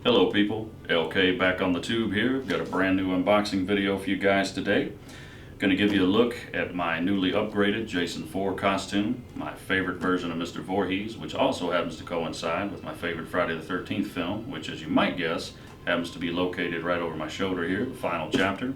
Hello people, LK back on the tube here. Got a brand new unboxing video for you guys today. Going to give you a look at my newly upgraded Jason 4 costume, my favorite version of Mr. Voorhees, which also happens to coincide with my favorite Friday the 13th film, which, as you might guess, happens to be located right over my shoulder here, the final chapter.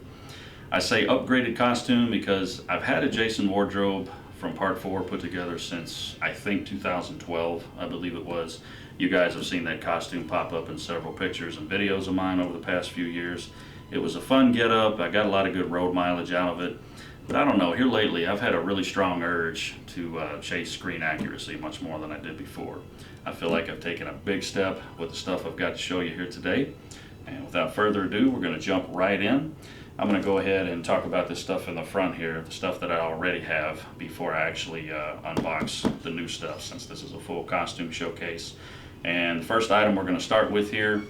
I say upgraded costume because I've had a Jason wardrobe from part 4 put together since I think 2012, I believe it was. You guys have seen that costume pop up in several pictures and videos of mine over the past few years. It was a fun get up. I got a lot of good road mileage out of it. But I don't know, here lately I've had a really strong urge to chase screen accuracy much more than I did before. I feel like I've taken a big step with the stuff I've got to show you here today. And without further ado, we're going to jump right in. I'm going to go ahead and talk about this stuff in the front here, the stuff that I already have, before I actually unbox the new stuff, since this is a full costume showcase. And the first item we're going to start with here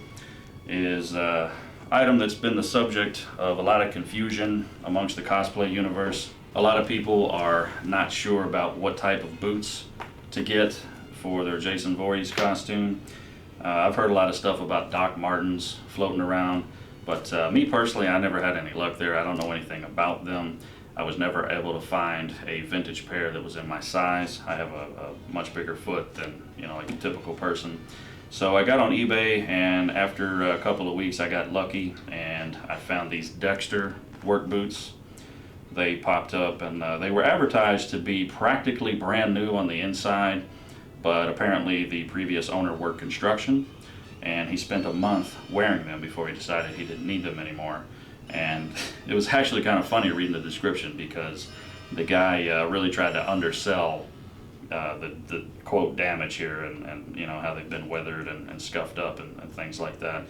is an item that's been the subject of a lot of confusion amongst the cosplay universe. A lot of people are not sure about what type of boots to get for their Jason Voorhees costume. I've heard a lot of stuff about Doc Martens floating around, but me personally, I never had any luck there. I don't know anything about them. I was never able to find a vintage pair that was in my size. I have a much bigger foot than, like a typical person. So I got on eBay, and after a couple of weeks I got lucky and I found these Dexter work boots. They popped up and they were advertised to be practically brand new on the inside, but apparently the previous owner worked construction and he spent a month wearing them before he decided he didn't need them anymore. And it was actually kind of funny reading the description, because the guy really tried to undersell the quote damage here and how they've been weathered and scuffed up and things like that.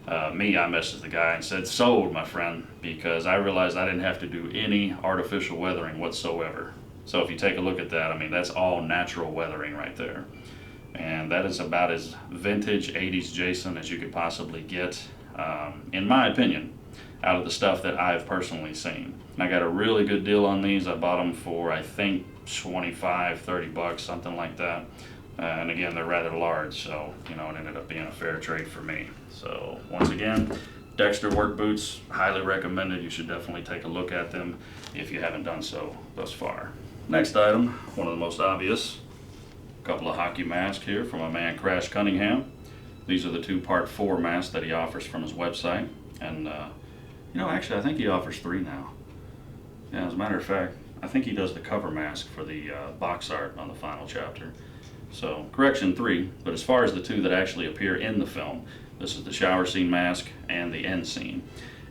I messaged the guy and said, "Sold, my friend," because I realized I didn't have to do any artificial weathering whatsoever. So if you take a look at that, I mean, that's all natural weathering right there. And that is about as vintage 80s Jason as you could possibly get, in my opinion, out of the stuff that I've personally seen. And I got a really good deal on these. I bought them for, I think, 25, 30 bucks, something like that. And again, they're rather large, so, it ended up being a fair trade for me. So, once again, Dexter work boots, highly recommended. You should definitely take a look at them if you haven't done so thus far. Next item, one of the most obvious, a couple of hockey masks here from my man Crash Cunningham. These are the two part 4 masks that he offers from his website. And, actually, I think he offers 3 now. Yeah, as a matter of fact, I think he does the cover mask for the box art on the final chapter. So, correction, 3, but as far as the 2 that actually appear in the film, this is the shower scene mask and the end scene.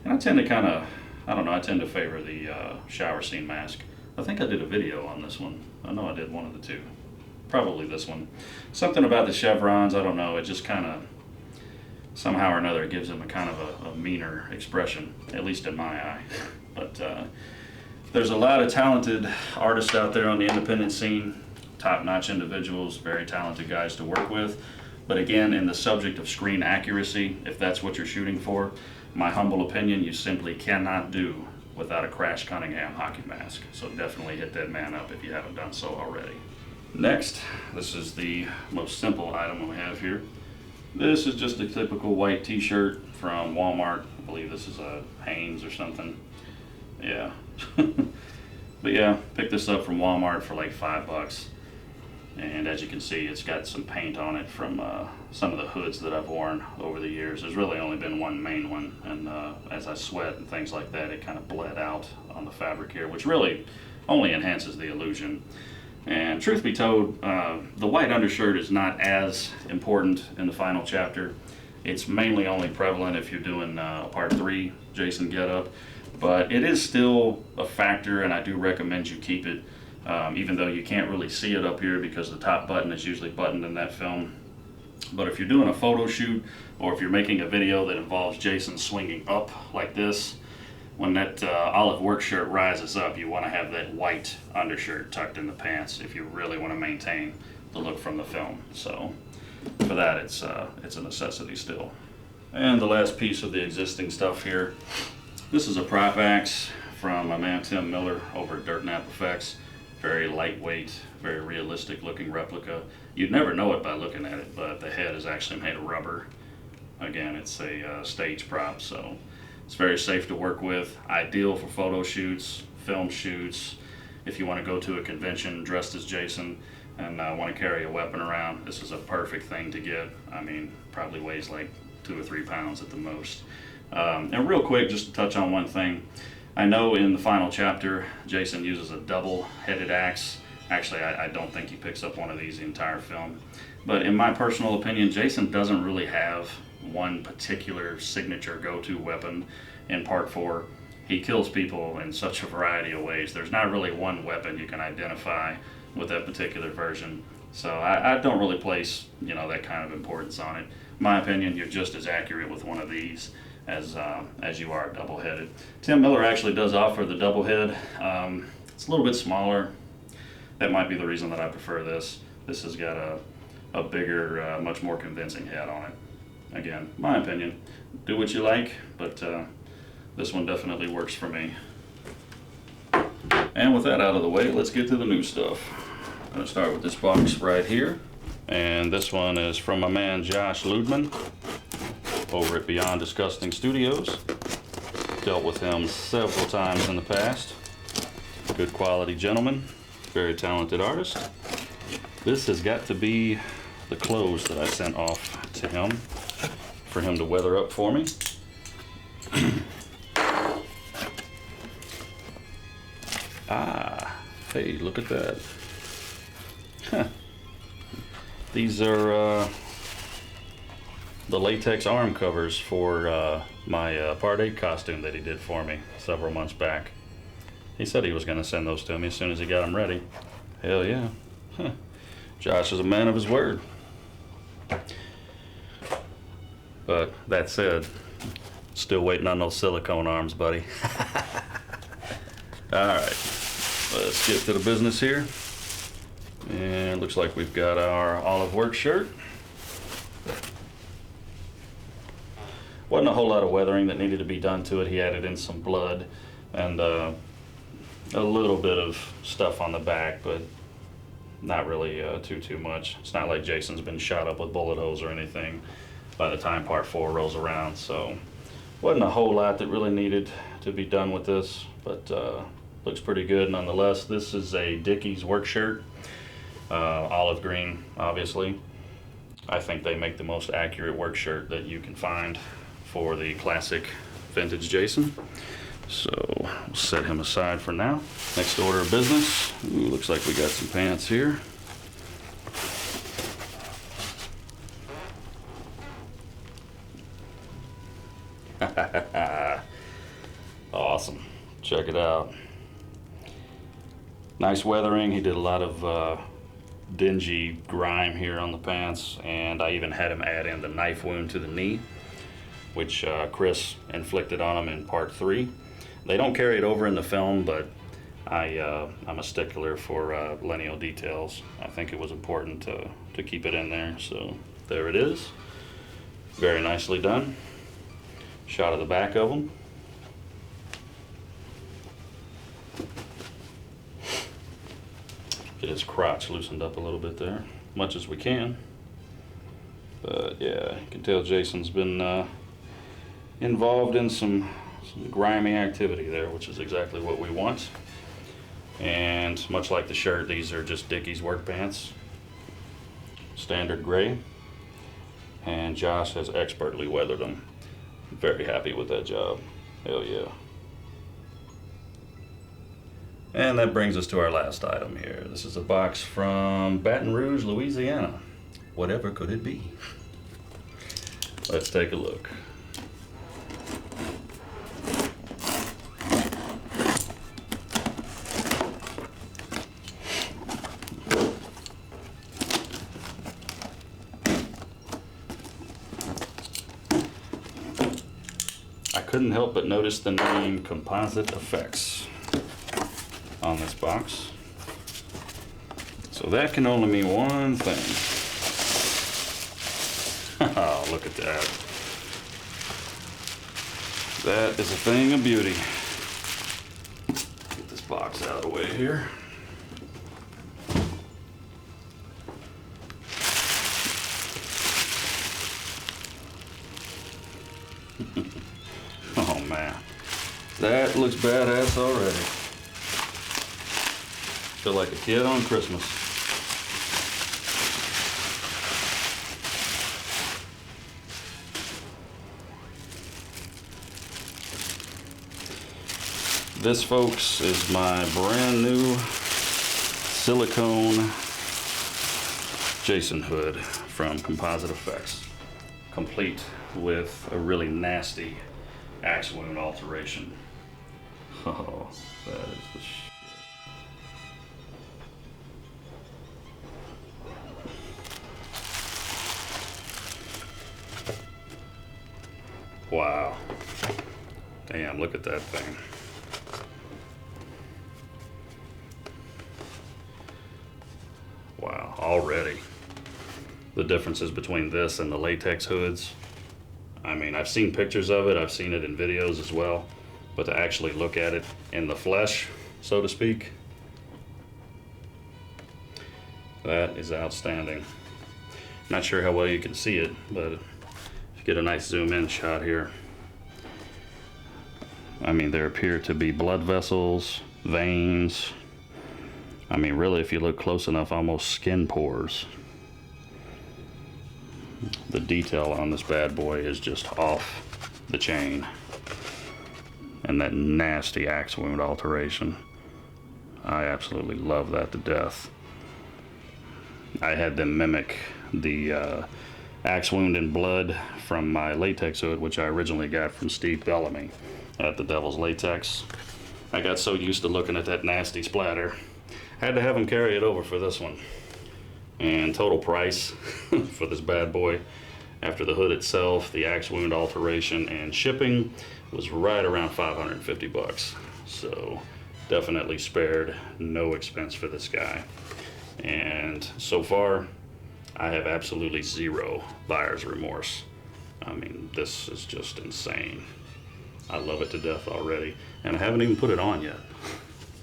And I tend to I tend to favor the shower scene mask. I think I did a video on this one. I know I did one of the 2. Probably this one. Something about the chevrons, I don't know, it just kind of, somehow or another, it gives him a kind of a meaner expression, at least in my eye. But there's a lot of talented artists out there on the independent scene, top-notch individuals, very talented guys to work with. But again, in the subject of screen accuracy, if that's what you're shooting for, my humble opinion, you simply cannot do without a Crash Cunningham hockey mask. So definitely hit that man up if you haven't done so already. Next, this is the most simple item we have here. This is just a typical white t-shirt from Walmart. I believe this is a Hanes or something. Yeah. But yeah, picked this up from Walmart for like $5. And as you can see, it's got some paint on it from some of the hoods that I've worn over the years. There's really only been one main one, and as I sweat and things like that, it kind of bled out on the fabric here, which really only enhances the illusion. And truth be told, the white undershirt is not as important in the final chapter. It's mainly only prevalent if you're doing a part 3 Jason getup, but it is still a factor, and I do recommend you keep it, even though you can't really see it up here because the top button is usually buttoned in that film. But if you're doing a photo shoot, or if you're making a video that involves Jason swinging up like this, when that olive work shirt rises up, you want to have that white undershirt tucked in the pants if you really want to maintain the look from the film. So for that, it's a necessity still. And the last piece of the existing stuff here, this is a Prop Ax from my man Tim Miller over at DirtKnapFX. Very lightweight, very realistic looking replica. You'd never know it by looking at it, but the head is actually made of rubber. Again, it's a stage prop, so it's very safe to work with. Ideal for photo shoots, film shoots. If you want to go to a convention dressed as Jason and want to carry a weapon around, this is a perfect thing to get. I mean, probably weighs like 2 or 3 pounds at the most. And real quick, just to touch on one thing. I know in the final chapter, Jason uses a double-headed axe. Actually, I don't think he picks up one of these the entire film. But in my personal opinion, Jason doesn't really have one particular signature go-to weapon in Part 4. He kills people in such a variety of ways. There's not really one weapon you can identify with that particular version. So I don't really place, that kind of importance on it. In my opinion, you're just as accurate with one of these as you are double-headed. Tim Miller actually does offer the double head. It's a little bit smaller. That might be the reason that I prefer this. This has got a bigger, much more convincing head on it. Again, my opinion. Do what you like, but this one definitely works for me. And with that out of the way, let's get to the new stuff. I'm going to start with this box right here. And this one is from my man Josh Ludman over at Beyond Disgusting Studios. Dealt with him several times in the past. Good quality gentleman, very talented artist. This has got to be the clothes that I sent off to him for him to weather up for me. Hey, look at that. Huh. These are the latex arm covers for my Part 8 costume that he did for me several months back. He said he was going to send those to me as soon as he got them ready. Hell yeah. Huh. Josh is a man of his word. But that said, still waiting on those silicone arms, buddy. Alright, let's get to the business here. And looks like we've got our olive work shirt. Wasn't a whole lot of weathering that needed to be done to it. He added in some blood and a little bit of stuff on the back, but not really too much. It's not like Jason's been shot up with bullet holes or anything by the time Part 4 rolls around, so wasn't a whole lot that really needed to be done with this, but looks pretty good nonetheless. This is a Dickies work shirt, olive green, obviously. I think they make the most accurate work shirt that you can find for the classic vintage Jason. So we'll set him aside for now. Next order of business. Ooh, looks like we got some pants here. Awesome. Check it out. Nice weathering. He did a lot of dingy grime here on the pants, and I even had him add in the knife wound to the knee, which Chris inflicted on him in Part 3. They don't carry it over in the film, but I'm a stickler for lineal details. I think it was important to keep it in there, so there it is. Very nicely done. Shot of the back of them. Get his crotch loosened up a little bit there, much as we can. But yeah, you can tell Jason's been involved in some grimy activity there, which is exactly what we want. And much like the shirt, these are just Dickies work pants, standard gray. And Josh has expertly weathered them. Very happy with that job. Hell yeah. And that brings us to our last item here. This is a box from Baton Rouge, Louisiana. Whatever could it be? Let's take a look. I couldn't help but notice the name Composite Effects on this box. So that can only mean one thing. Oh, look at that. That is a thing of beauty. Get this box out of the way here. That looks badass already. Feel like a kid on Christmas. This, folks, is my brand new silicone Jason hood from Composite Effects, complete with a really nasty axe wound alteration. Oh, that is the shit. Wow. Damn, look at that thing. Wow, already. The differences between this and the latex hoods. I mean, I've seen pictures of it, I've seen it in videos as well, but to actually look at it in the flesh, so to speak, that is outstanding. Not sure how well you can see it, but if you get a nice zoom in shot here, I mean, there appear to be blood vessels, veins. I mean, really, if you look close enough, almost skin pores. The detail on this bad boy is just off the chain. And that nasty axe wound alteration. I absolutely love that to death. I had them mimic the axe wound and blood from my latex hood, which I originally got from Steve Bellamy at the Devil's Latex. I got so used to looking at that nasty splatter, had to have him carry it over for this one. And total price for this bad boy, after the hood itself, the axe wound alteration, and shipping, was right around 550 bucks. So definitely spared no expense for this guy. And so far, I have absolutely zero buyer's remorse. I mean, this is just insane. I love it to death already, and I haven't even put it on yet.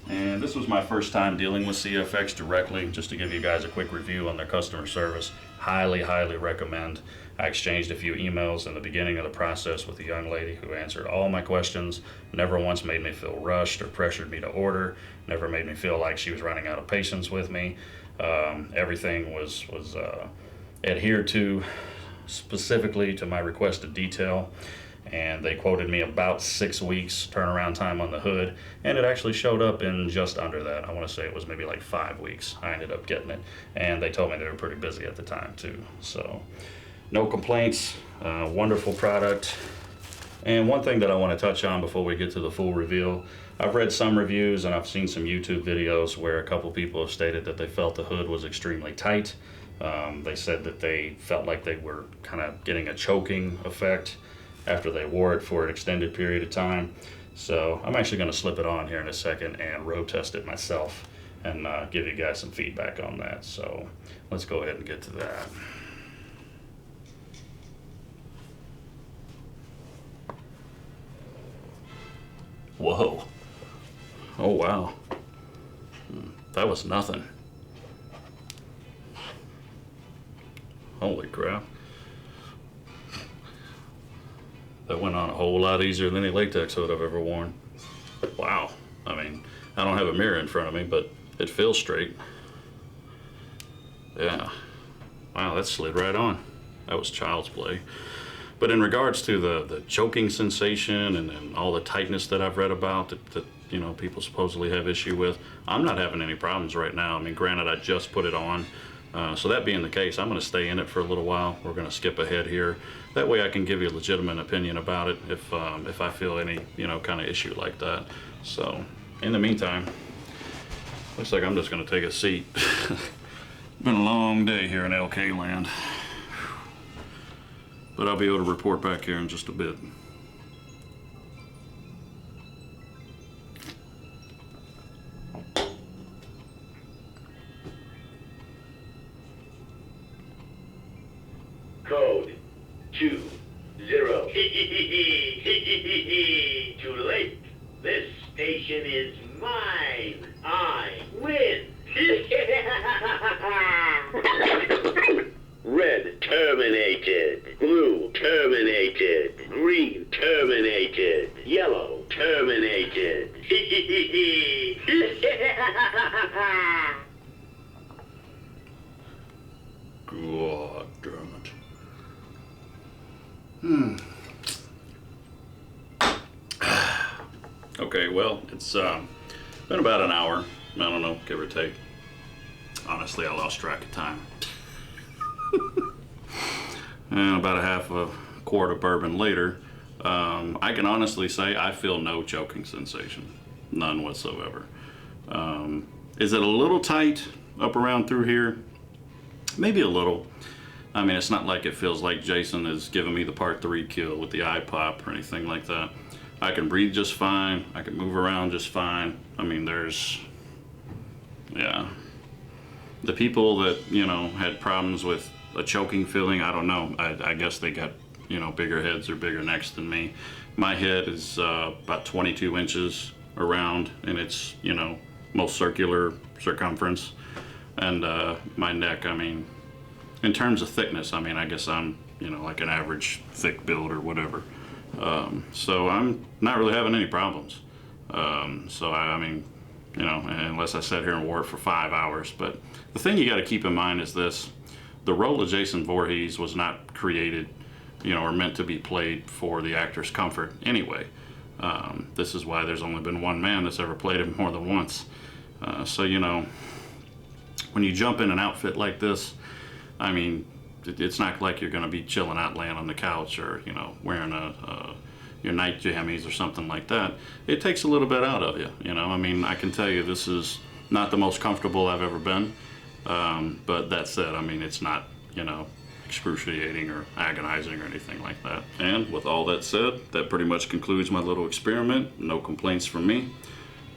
And this was my first time dealing with CFX directly. Just to give you guys a quick review on their customer service, highly, highly recommend. I exchanged a few emails in the beginning of the process with a young lady who answered all my questions, never once made me feel rushed or pressured me to order, never made me feel like she was running out of patience with me. Everything was adhered to specifically to my requested detail. And they quoted me about 6 weeks turnaround time on the hood, and it actually showed up in just under that. I want to say it was maybe like 5 weeks. I ended up getting it, and they told me they were pretty busy at the time too. So no complaints, wonderful product. And one thing that I want to touch on before we get to the full reveal, I've read some reviews and I've seen some YouTube videos where a couple people have stated that they felt the hood was extremely tight. They said that they felt like they were kind of getting a choking effect after they wore it for an extended period of time. So I'm actually going to slip it on here in a second and road test it myself and give you guys some feedback on that. So let's go ahead and get to that. Whoa. Oh wow. That was nothing. Holy crap. That went on a whole lot easier than any latex hood I've ever worn. Wow. I mean, I don't have a mirror in front of me, but it feels straight. Yeah. Wow, that slid right on. That was child's play. But in regards to the choking sensation and all the tightness that I've read about that you know, people supposedly have issue with, I'm not having any problems right now. I mean, granted, I just put it on. So that being the case, I'm going to stay in it for a little while. We're going to skip ahead here. That way I can give you a legitimate opinion about it if I feel any, you know, kind of issue like that. So in the meantime, looks like I'm just going to take a seat. It's been a long day here in LK land. But I'll be able to report back here in just a bit. Code 20. Too late. This station is mine. I win. Red terminated. Blue terminated. Green terminated. Yellow terminated. well. It's been about an hour, I don't know, give or take. Honestly, I lost track of time. And about a half a quart of bourbon later, I can honestly say I feel no choking sensation. None whatsoever. Is it a little tight up around through here? Maybe a little. I mean, it's not like it feels like Jason is giving me the part 3 kill with the eye pop or anything like that. I can breathe just fine. I can move around just fine. I mean, yeah. The people that, you know, had problems with a choking feeling, I don't know. I guess they got, you know, bigger heads or bigger necks than me. My head is about 22 inches around, and it's, you know, most circular circumference. And my neck, I mean, in terms of thickness, I mean, I guess I'm, you know, like an average thick build or whatever. So I'm not really having any problems. So I mean, you know, unless I sat here and wore it for 5 hours. But the thing you got to keep in mind is this: the role of Jason Voorhees was not created, you know, or meant to be played for the actor's comfort anyway. This is why there's only been one man that's ever played him more than once. So, you know, when you jump in an outfit like this, I mean, it's not like you're going to be chilling out, laying on the couch, or, you know, wearing your night jammies or something like that. It takes a little bit out of you, you know. I mean, I can tell you this is not the most comfortable I've ever been. But that said, I mean, it's not, you know, excruciating or agonizing or anything like that. And with all that said, that pretty much concludes my little experiment. No complaints from me.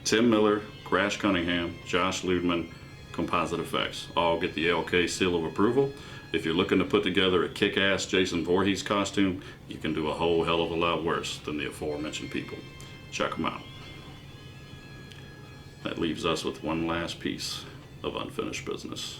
Tim Miller, Crash Cunningham, Josh Ludeman, Composite Effects all get the LK seal of approval. If you're looking to put together a kick-ass Jason Voorhees costume, you can do a whole hell of a lot worse than the aforementioned people. Check them out. That leaves us with one last piece of unfinished business.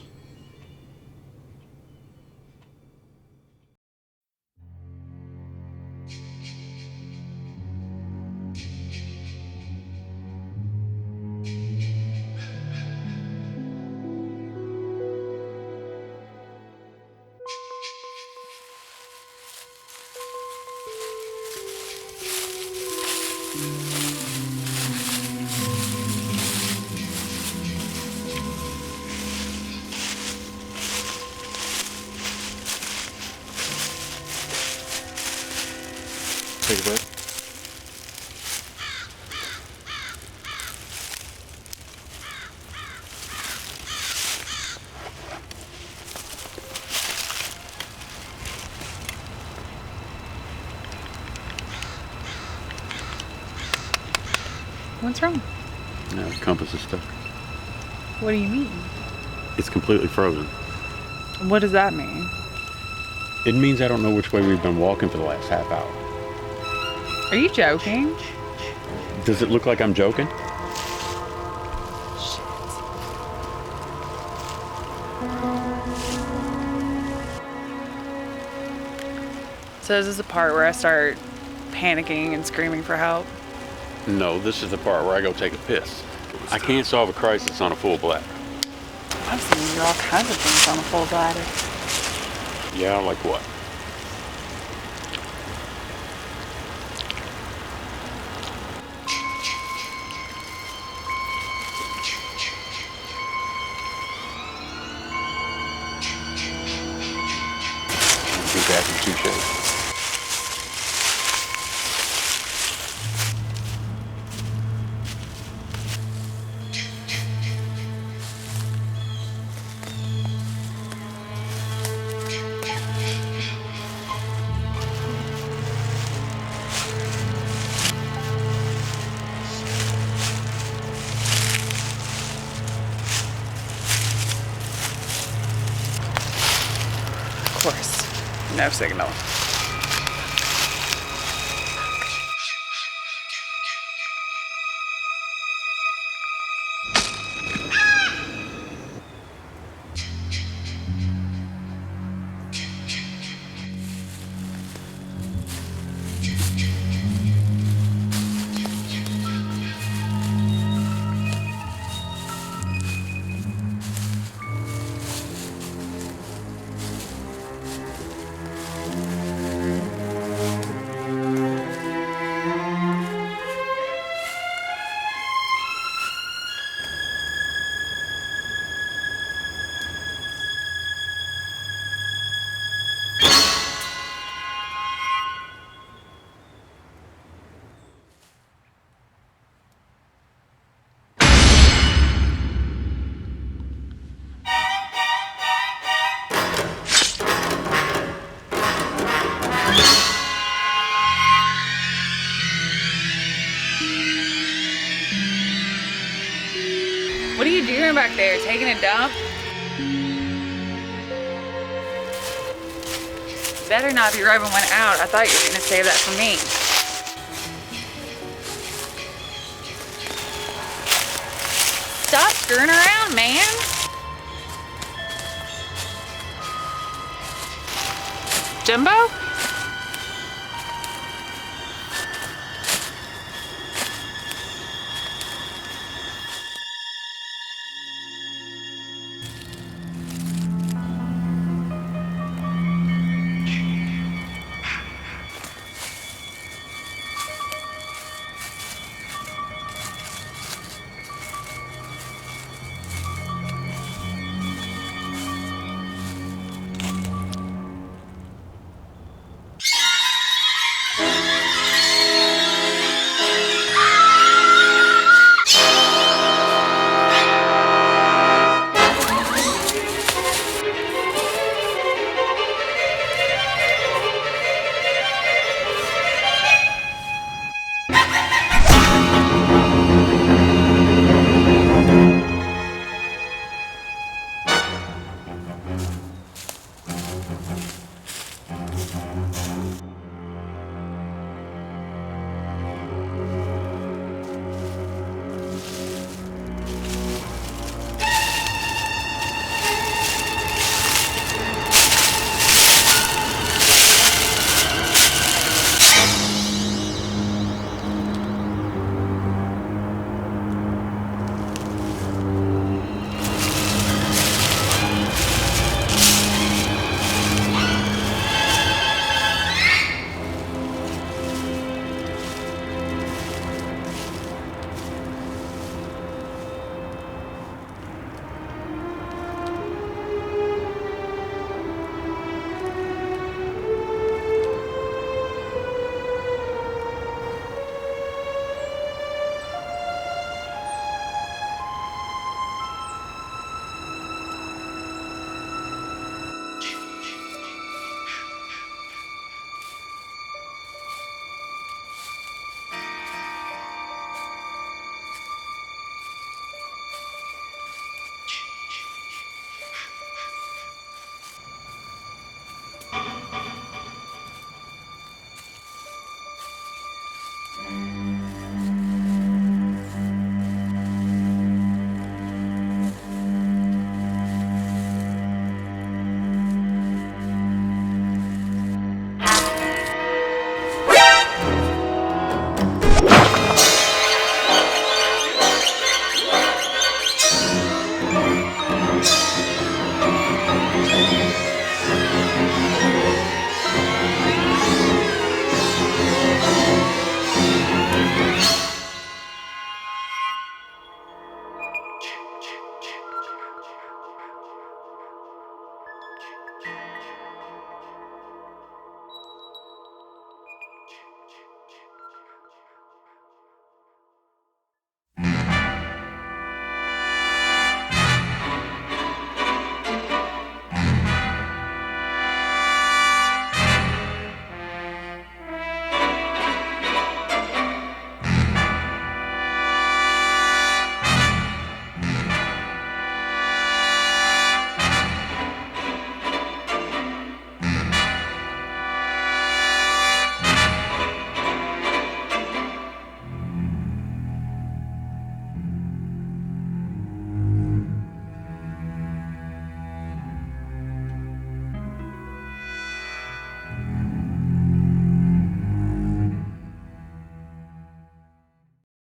Take a breath. What's wrong? No, the compass is stuck. What do you mean? It's completely frozen. What does that mean? It means I don't know which way we've been walking for the last half hour. Are you joking? Does it look like I'm joking? So is this the part where I start panicking and screaming for help? No, this is the part where I go take a piss. I can't solve a crisis on a full bladder. I've seen you do all kinds of things on a full bladder. Yeah, like what? I think that's a touche. Of course, no signal. there taking a dump. Better not be rubbing one out. I thought you were gonna save that for me. Stop screwing around, man. Jumbo?